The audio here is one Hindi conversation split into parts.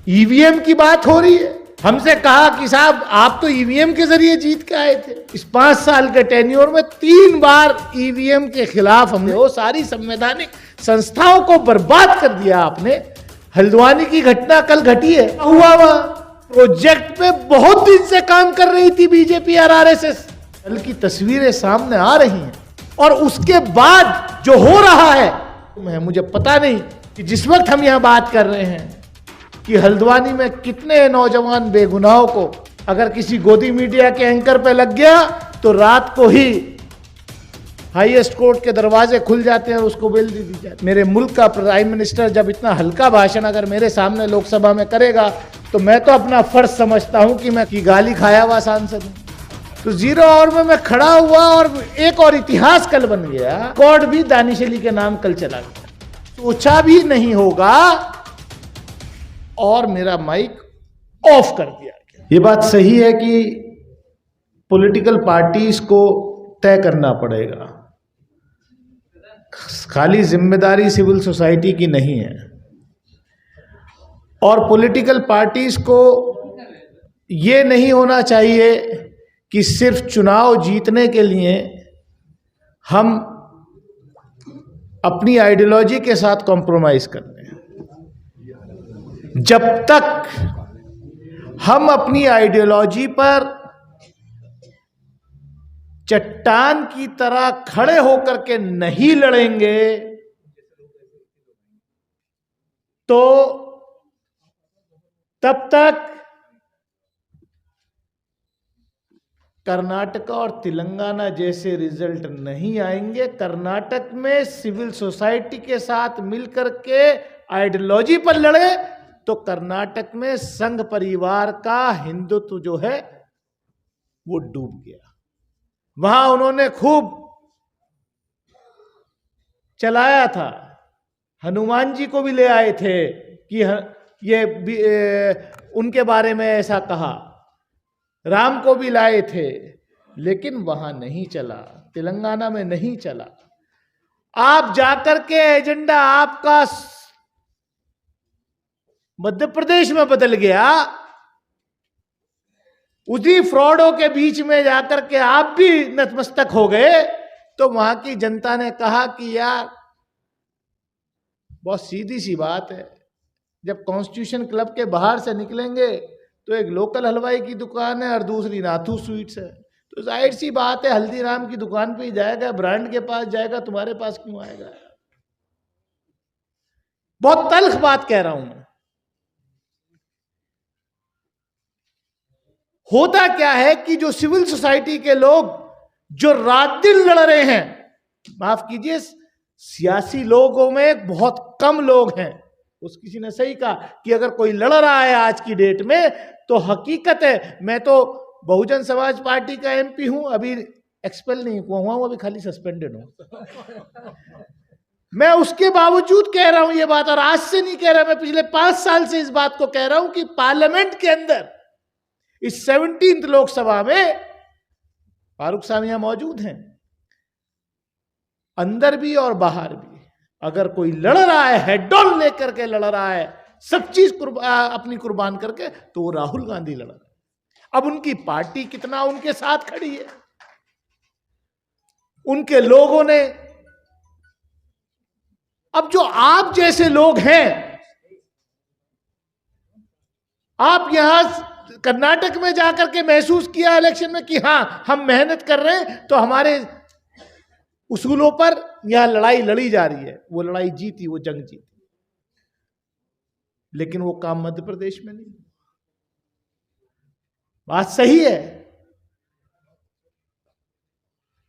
ईवीएम की बात हो रही है। हमसे कहा कि साहब आप तो ईवीएम के जरिए जीत के आए थे। इस 5 साल के टेन्योर में 3 बार ईवीएम के खिलाफ हमने वो सारी संवैधानिक संस्थाओं को बर्बाद कर दिया आपने। हल्द्वानी की घटना कल घटी है, हुआ वहां प्रोजेक्ट पे बहुत दिन से काम कर रही थी बीजेपी और आरएसएस। कल की तस्वीरें सामने आ रही हैं और उसके बाद जो हो रहा है मुझे पता नहीं कि जिस वक्त हम यहां बात कर रहे हैं कि हल्द्वानी में कितने नौजवान बेगुनाहों को अगर किसी गोदी मीडिया के एंकर पे लग गया तो रात को ही हाईएस्ट कोर्ट के दरवाजे खुल जाते हैं और उसको बेल दे दी जाती। मेरे मुल्क का प्राइम मिनिस्टर जब इतना हल्का भाषण अगर मेरे सामने लोकसभा में करेगा तो मैं तो अपना फर्ज समझता हूं कि मैं की गाली खाया हुआ सांसद हूं। तो 0 ओवर में मैं खड़ा हुआ और एक और इतिहास कल बन गया। रिकॉर्ड भी दानिश अली के नाम कल चला गया, सोचा भी नहीं होगा और मेरा माइक ऑफ कर दिया गया। ये बात सही है कि पॉलिटिकल पार्टीज को तय करना पड़ेगा, खाली जिम्मेदारी सिविल सोसाइटी की नहीं है। और पॉलिटिकल पार्टीज को ये नहीं होना चाहिए कि सिर्फ चुनाव जीतने के लिए हम अपनी आइडियोलॉजी के साथ कॉम्प्रोमाइज कर लें। जब तक हम अपनी आइडियोलॉजी पर चट्टान की तरह खड़े होकर के नहीं लड़ेंगे तो तब तक कर्नाटक और तेलंगाना जैसे रिजल्ट नहीं आएंगे। कर्नाटक में सिविल सोसाइटी के साथ मिलकर के आइडियोलॉजी पर लड़े तो कर्नाटक में संघ परिवार का हिंदुत्व जो है वो डूब गया। वहां उन्होंने खूब चलाया था, हनुमान जी को भी ले आए थे कि ये उनके बारे में ऐसा कहा, राम को भी लाए थे, लेकिन वहां नहीं चला, तेलंगाना में नहीं चला। आप जाकर के एजेंडा आपका मध्य प्रदेश में बदल गया, उसी फ्रॉडों के बीच में जाकर के आप भी नतमस्तक हो गए तो वहां की जनता ने कहा कि यार बहुत सीधी सी बात है, जब कॉन्स्टिट्यूशन क्लब के बाहर से निकलेंगे तो एक लोकल हलवाई की दुकान है और दूसरी नाथू स्वीट्स है, तो जाहिर सी बात है हल्दीराम की दुकान पे ही जाएगा, ब्रांड के पास जाएगा, तुम्हारे पास क्यों आएगा। बहुत तल्ख बात कह रहा हूं मैं। होता क्या है कि जो सिविल सोसाइटी के लोग जो रात दिन लड़ रहे हैं, माफ कीजिए सियासी लोगों में बहुत कम लोग हैं, उस किसी ने सही कहा कि अगर कोई लड़ रहा है आज की डेट में तो हकीकत है। मैं तो बहुजन समाज पार्टी का एमपी हूं, अभी एक्सपेल नहीं हुआ हूं, अभी खाली सस्पेंडेड हूं। मैं उसके बावजूद कह रहा हूं ये बात, और आज से नहीं कह रहा, मैं पिछले 5 साल से इस बात को कह रहा हूं कि पार्लियामेंट के अंदर इस 17th लोकसभा में फारूक साहब यहां मौजूद हैं, अंदर भी और बाहर भी अगर कोई लड़ रहा है, हेड ऑन लेकर के लड़ रहा है, सब चीज अपनी कुर्बान करके, तो वो राहुल गांधी लड़ रहा है। अब उनकी पार्टी कितना उनके साथ खड़ी है, उनके लोगों ने, अब जो आप जैसे लोग हैं, आप यहां कर्नाटक में जाकर के महसूस किया इलेक्शन में कि हां हम मेहनत कर रहे हैं तो हमारे उसूलों पर यहां लड़ाई लड़ी जा रही है। वो लड़ाई जीती, वो जंग जीती, लेकिन वो काम मध्य प्रदेश में नहीं। बात सही है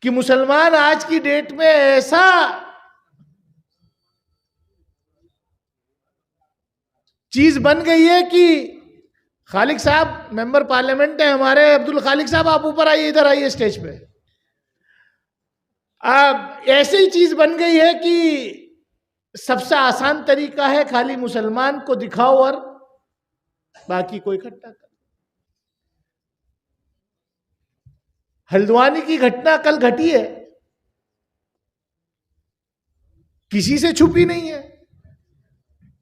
कि मुसलमान आज की डेट में ऐसा चीज बन गई है कि खालिक साहब मेंबर पार्लियामेंट है हमारे, अब्दुल खालिक साहब आप ऊपर आइए, इधर आइए स्टेज पे। ऐसी चीज बन गई है कि सबसे आसान तरीका है खाली मुसलमान को दिखाओ और बाकी को इकट्ठा कर। हल्द्वानी की घटना कल घटी है, किसी से छुपी नहीं है।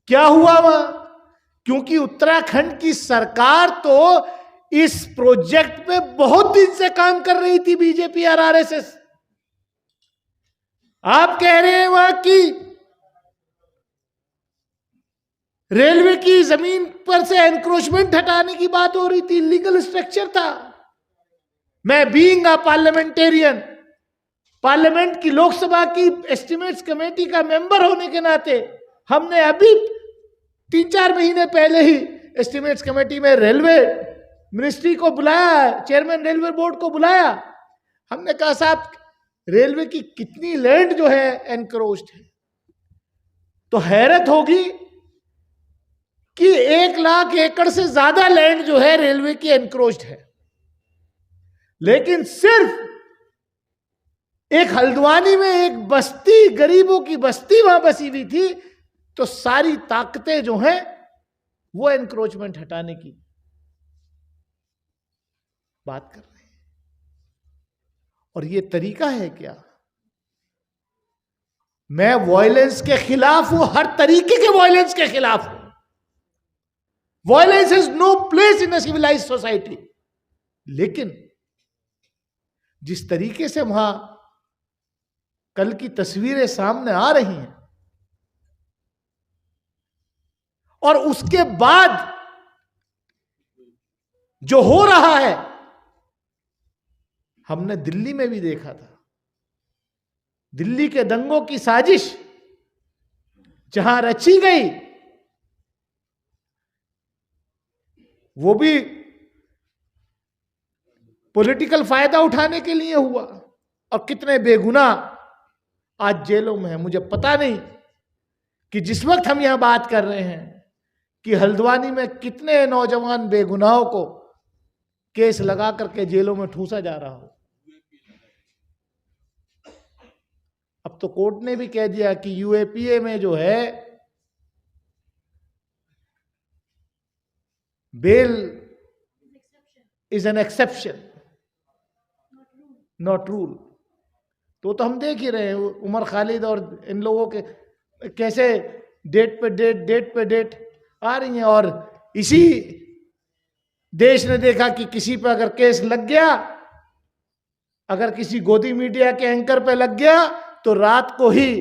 क्या हुआ वहां? क्योंकि उत्तराखंड की सरकार तो इस प्रोजेक्ट पे बहुत दिन से काम कर रही थी, बीजेपी और आरएसएस। आप कह रहे हैं वहां की रेलवे की जमीन पर से एनक्रोचमेंट हटाने की बात हो रही थी, लीगल स्ट्रक्चर था। मैं बीइंग अ पार्लियामेंटेरियन, पार्लियामेंट की लोकसभा की एस्टिमेट्स कमेटी का मेंबर होने के नाते हमने अभी 3-4 महीने पहले ही एस्टिमेट्स कमेटी में रेलवे मिनिस्ट्री को बुलाया, चेयरमैन रेलवे बोर्ड को बुलाया। हमने कहा साहब रेलवे की कितनी लैंड जो है एनक्रोच्ड है। तो हैरत होगी कि 1 लाख एकड़ से ज्यादा लैंड जो है रेलवे की एनक्रोच्ड है, लेकिन सिर्फ एक हल्द्वानी में एक बस्ती, गरीबों की बस्ती वहां बसी हुई थी, तो सारी ताकतें जो हैं वो एनक्रोचमेंट हटाने की बात कर रहे हैं। और ये तरीका है क्या? मैं वायलेंस के खिलाफ हूं, हर तरीके के वायलेंस के खिलाफ हूं। Violence is no place in a civilised society. लेकिन जिस तरीके से वहां कल की तस्वीरें सामने आ रही हैं, और उसके बाद जो हो रहा है, हमने दिल्ली में भी देखा था। दिल्ली के दंगों की साजिश जहां रची गई, वो भी पॉलिटिकल फायदा उठाने के लिए हुआ। और कितने बेगुनाह आज जेलों में है। मुझे पता नहीं कि जिस वक्त हम यहां बात कर रहे हैं कि हल्द्वानी में कितने नौजवान बेगुनाहों को केस लगा करके जेलों में ठूसा जा रहा हो। अब तो कोर्ट ने भी कह दिया कि यूएपीए में जो है bail is an exception, not rule. तो हम देख ही रहे हैं उमर खालिद और इन लोगों के कैसे डेट पे डेट आ रही हैं। और इसी देश ने देखा कि किसी पे अगर केस लग गया, अगर किसी गोदी मीडिया के एंकर पे लग गया, तो रात को ही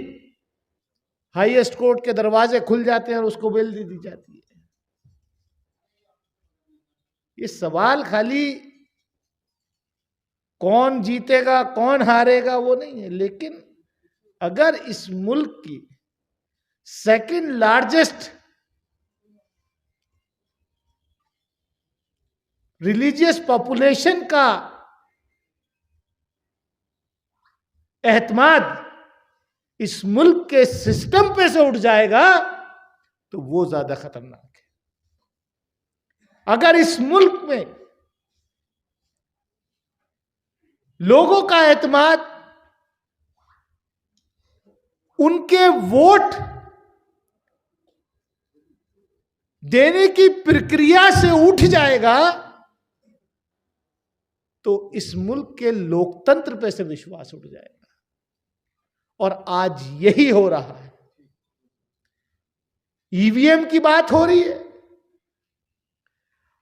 हाईएस्ट कोर्ट के दरवाजे खुल जाते हैं और उसको बेल दे दी जाती है। ये सवाल खाली कौन जीतेगा कौन हारेगा वो नहीं है, लेकिन अगर इस मुल्क की सेकंड लार्जेस्ट रिलीजियस पॉपुलेशन का एतमाद इस मुल्क के सिस्टम पे से उठ जाएगा, तो वो ज्यादा खतरनाक है। अगर इस मुल्क में लोगों का एतमाद उनके वोट देने की प्रक्रिया से उठ जाएगा, तो इस मुल्क के लोकतंत्र पे से विश्वास उठ जाएगा। और आज यही हो रहा है। ईवीएम की बात हो रही है।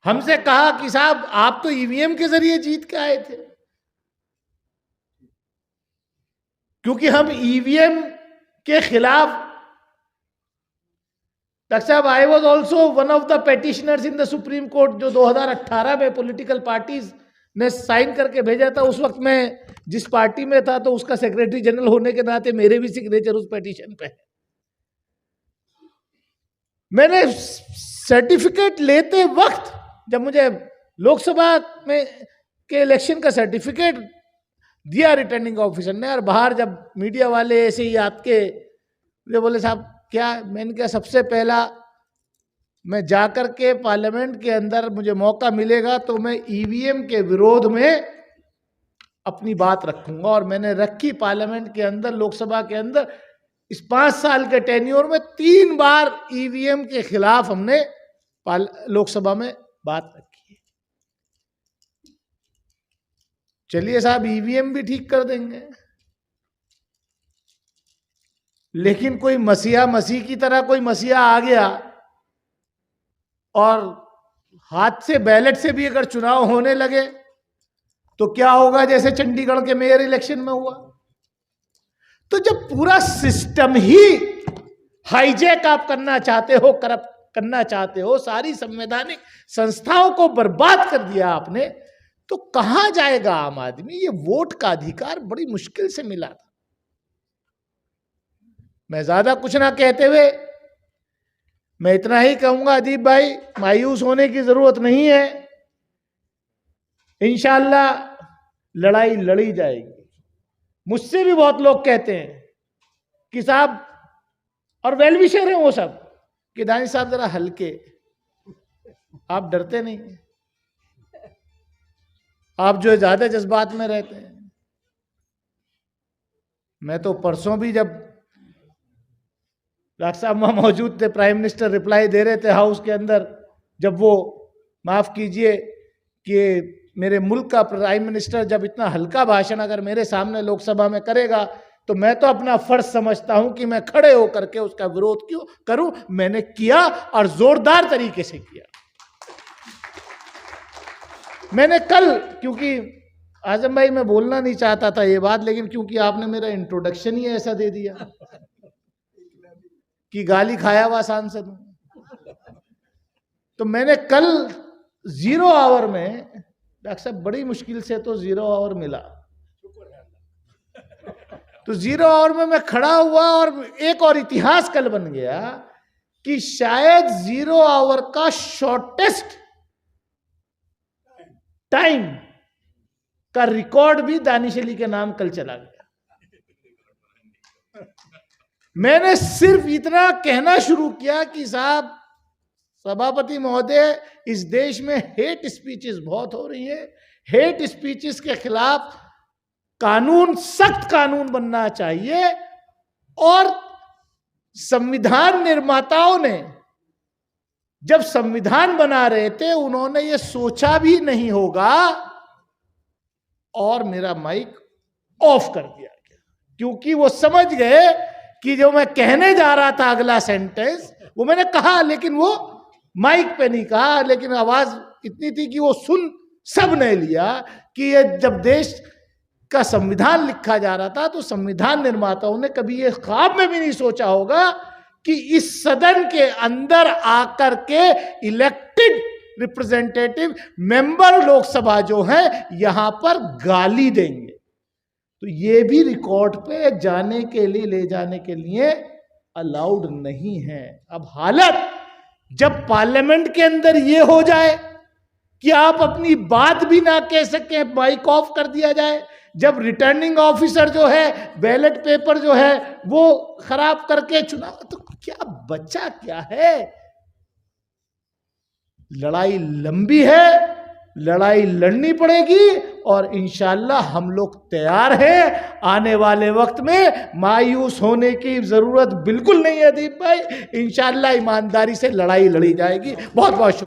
हमसे कहा कि साहब आप तो ईवीएम के जरिए जीत के आए थे। क्योंकि हम ईवीएम के खिलाफ, डॉक्टर साहब I was also one of the petitioners in the supreme court, जो 2018 में पॉलिटिकल पार्टीज ने साइन करके भेजा था। उस वक्त मैं जिस पार्टी में था, तो उसका सेक्रेटरी जनरल होने के नाते मेरे भी सिग्नेचर उस पेटिशन पे है। मैंने सर्टिफिकेट लेते वक्त, जब मुझे लोकसभा में के इलेक्शन का सर्टिफिकेट दिया रिटर्निंग ऑफिसर ने, और बाहर जब मीडिया वाले ऐसे ही आपके मुझे बोले साहब क्या, मैंने कहा सबसे पहला मैं जाकर के पार्लियामेंट के अंदर मुझे मौका मिलेगा तो मैं ईवीएम के विरोध में अपनी बात रखूंगा। और मैंने रखी पार्लियामेंट के अंदर, लोकसभा के अंदर। इस 5 साल के टेन्योर में 3 बार ईवीएम के खिलाफ हमने लोकसभा में बात रखी है। चलिए साहब ईवीएम भी ठीक कर देंगे, लेकिन कोई मसीहा मसीह की तरह कोई मसीहा आ गया और हाथ से बैलेट से भी अगर चुनाव होने लगे तो क्या होगा, जैसे चंडीगढ़ के मेयर इलेक्शन में हुआ। तो जब पूरा सिस्टम ही हाईजैक आप करना चाहते हो, करप्ट करना चाहते हो, सारी संवैधानिक संस्थाओं को बर्बाद कर दिया आपने, तो कहां जाएगा आम आदमी। ये वोट का अधिकार बड़ी मुश्किल से मिला था। मैं ज्यादा कुछ ना कहते हुए मैं इतना ही कहूंगा, अदीप भाई मायूस होने की जरूरत नहीं है, इंशाअल्लाह लड़ाई लड़ी जाएगी। मुझसे भी बहुत लोग कहते हैं कि साहब, और वेलविशर हैं वो सब, कि दानिश साहब जरा हल्के, आप डरते नहीं, आप जो ज्यादा जज्बात में रहते हैं। मैं तो परसों भी जब डॉक्टर साहब वहां मौजूद थे, प्राइम मिनिस्टर रिप्लाई दे रहे थे हाउस के अंदर, जब वो, माफ कीजिए कि मेरे मुल्क का प्राइम मिनिस्टर जब इतना हल्का भाषण अगर मेरे सामने लोकसभा में करेगा तो मैं तो अपना फर्ज समझता हूं कि मैं खड़े होकर के उसका विरोध क्यों करूं। मैंने किया और जोरदार तरीके से किया। मैंने कल, क्योंकि आजम भाई मैं बोलना नहीं चाहता था ये बात, लेकिन क्योंकि आपने मेरा इंट्रोडक्शन ही ऐसा दे दिया कि गाली खाया हुआ सांसद हूं, तो मैंने कल 0 आवर में, डॉक्टर साहब बड़ी मुश्किल से तो 0 आवर मिला, तो 0 आवर में मैं खड़ा हुआ और एक और इतिहास कल बन गया कि शायद 0 आवर का शॉर्टेस्ट टाइम का रिकॉर्ड भी दानिश अली के नाम कल चला गया। मैंने सिर्फ इतना कहना शुरू किया कि साहब, सभापति महोदय, इस देश में हेट स्पीचेस बहुत हो रही है, हेट स्पीचेस के खिलाफ कानून, सख्त कानून बनना चाहिए। और संविधान निर्माताओं ने जब संविधान बना रहे थे उन्होंने ये सोचा भी नहीं होगा, और मेरा माइक ऑफ कर दिया गया क्योंकि वो समझ गए कि जो मैं कहने जा रहा था अगला सेंटेंस वो मैंने कहा, लेकिन वो माइक पे नहीं कहा, लेकिन आवाज इतनी थी कि वो सुन सब ने लिया कि ये जब देश का संविधान लिखा जा रहा था तो संविधान निर्माताओं ने कभी ये ख्वाब में भी नहीं सोचा होगा कि इस सदन के अंदर आकर के इलेक्टेड रिप्रेजेंटेटिव मेंबर लोकसभा जो है यहां पर गाली देंगे। तो ये भी रिकॉर्ड पे जाने के लिए, ले जाने के लिए अलाउड नहीं है। अब हालत जब पार्लियामेंट के अंदर ये हो जाए कि आप अपनी बात भी ना कह सके, माइक ऑफ कर दिया जाए, जब रिटर्निंग ऑफिसर जो है बैलेट पेपर जो है वो खराब करके चुनाव, तो क्या बचा क्या है। लड़ाई लंबी है, लड़ाई लड़नी पड़ेगी और इंशाअल्लाह हम लोग तैयार हैं। आने वाले वक्त में मायूस होने की जरूरत बिल्कुल नहीं है दीप भाई, इंशाअल्लाह ईमानदारी से लड़ाई लड़ी जाएगी। बहुत बहुत शुक्रिया।